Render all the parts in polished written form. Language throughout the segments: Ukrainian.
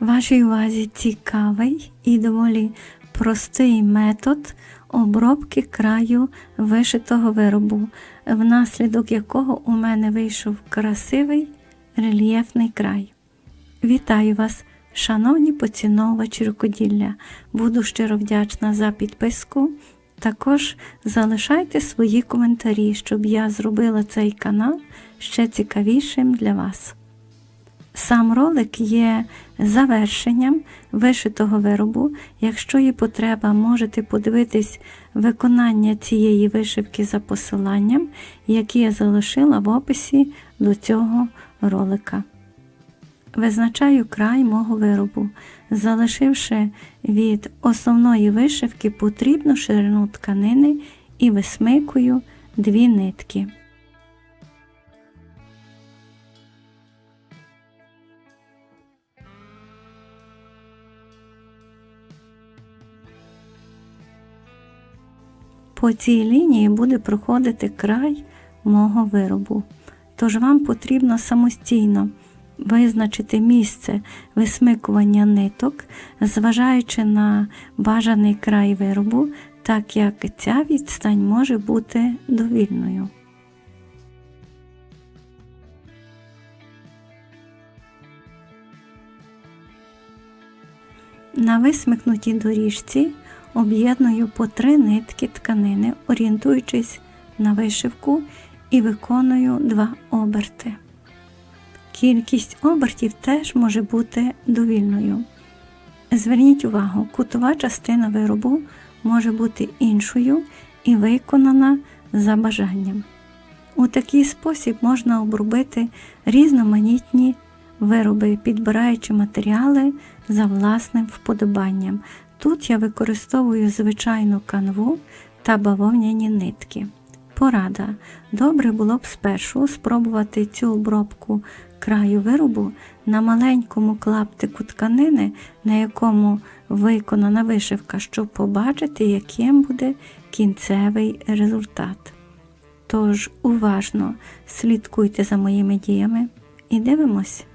Вашій увазі цікавий і доволі простий метод обробки краю вишитого виробу, внаслідок якого у мене вийшов красивий рельєфний край. Вітаю вас, шановні поціновувачі рукоділля! Буду щиро вдячна за підписку. Також залишайте свої коментарі, щоб я зробила цей канал ще цікавішим для вас. Сам ролик є завершенням вишитого виробу. Якщо є потреба, можете подивитись виконання цієї вишивки за посиланням, яке я залишила в описі до цього ролика. Визначаю край мого виробу, залишивши від основної вишивки потрібну ширину тканини і висмикую 2 нитки. По цій лінії буде проходити край мого виробу, тож вам потрібно самостійно визначити місце висмикування ниток, зважаючи на бажаний край виробу, так як ця відстань може бути довільною. На висмикнутій доріжці об'єдную по 3 нитки тканини, орієнтуючись на вишивку, і виконую 2 оберти. Кількість обертів теж може бути довільною. Зверніть увагу, кутова частина виробу може бути іншою і виконана за бажанням. У такий спосіб можна обробити різноманітні вироби, підбираючи матеріали за власним вподобанням. Тут я використовую звичайну канву та бавовняні нитки. Порада. Добре було б спершу спробувати цю обробку краю виробу на маленькому клаптику тканини, на якому виконана вишивка, щоб побачити, яким буде кінцевий результат. Тож уважно слідкуйте за моїми діями і дивимось.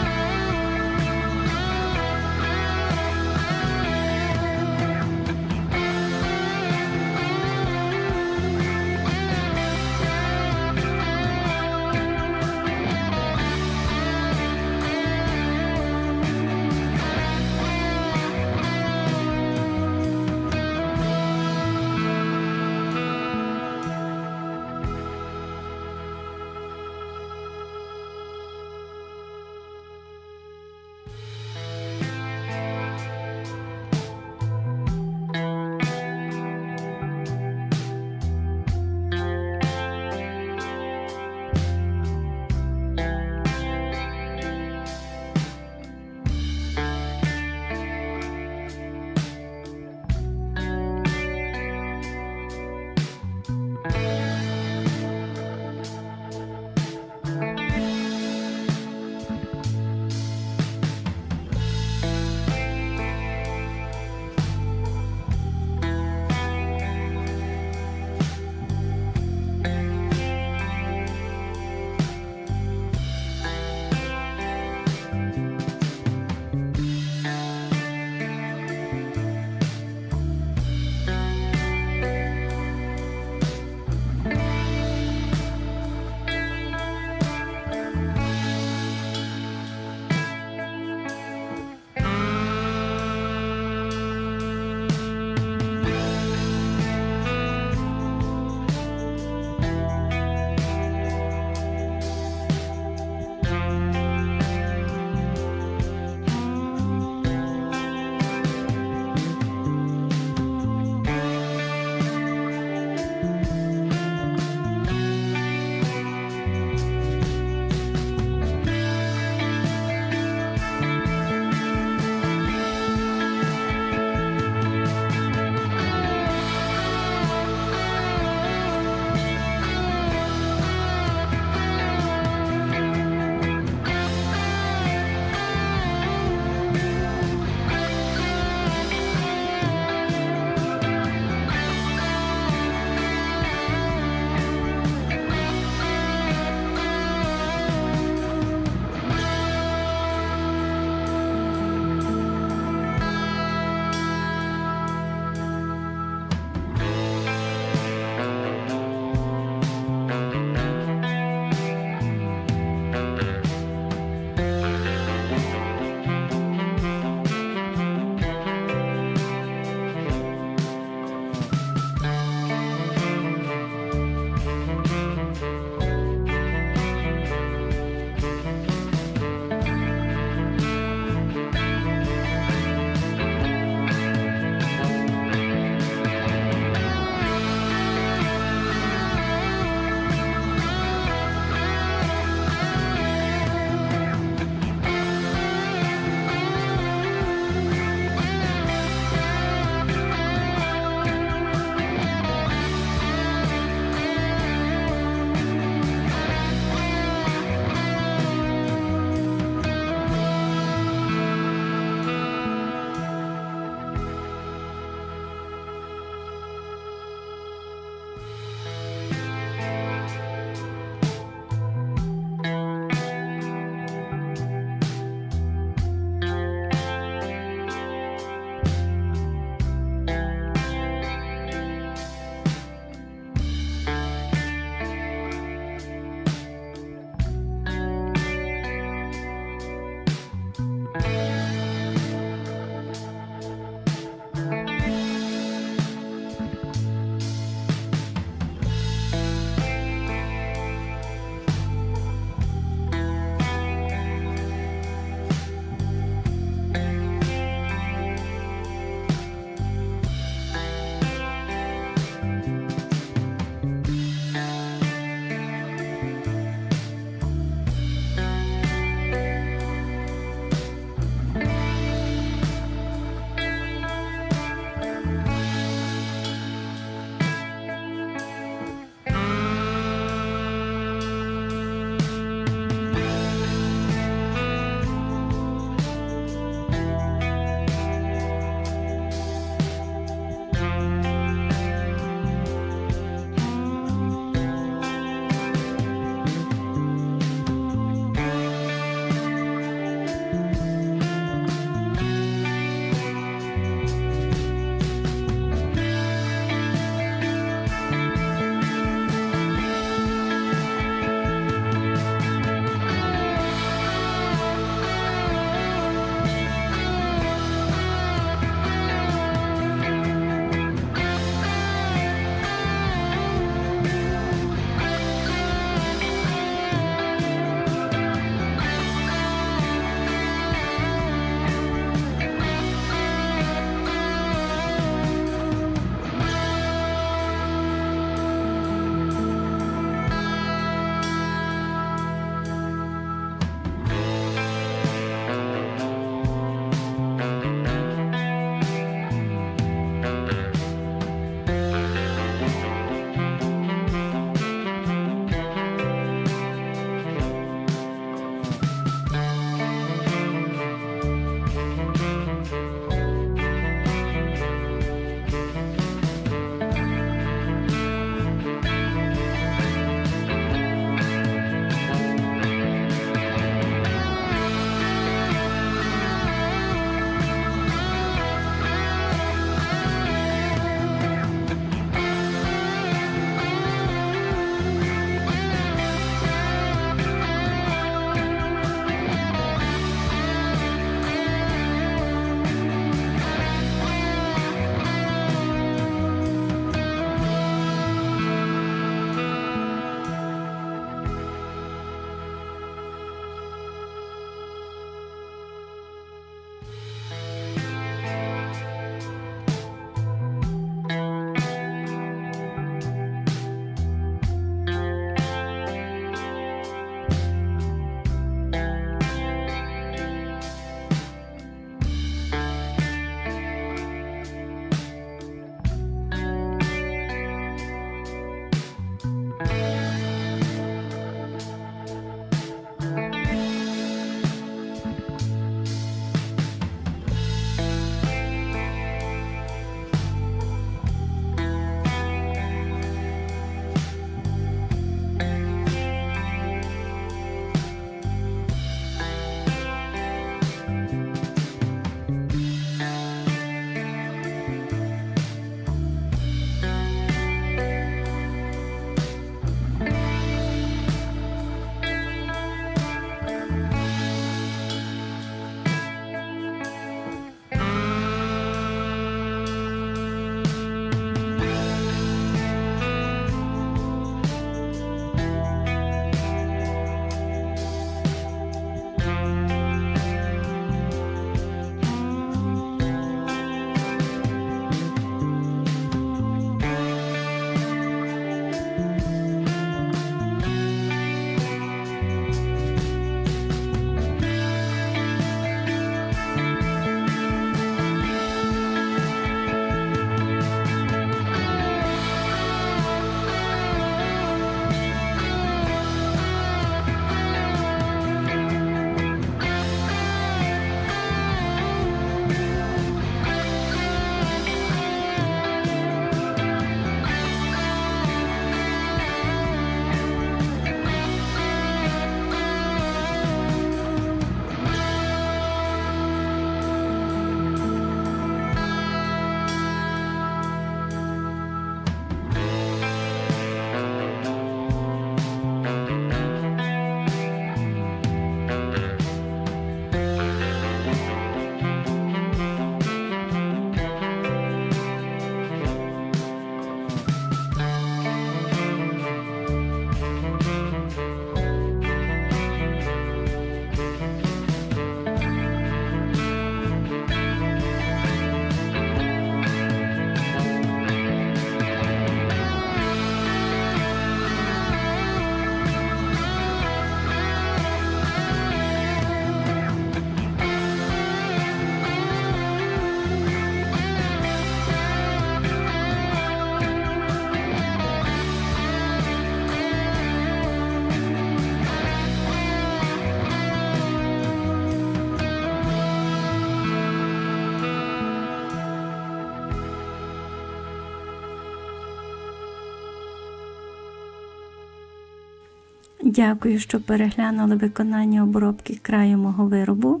Дякую, що переглянули виконання обробки краю мого виробу.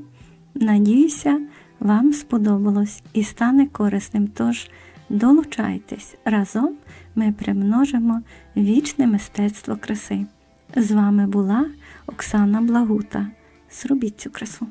Надіюся, вам сподобалось і стане корисним, тож долучайтесь. Разом ми примножимо вічне мистецтво краси. З вами була Оксана Благута. Зробіть цю красу.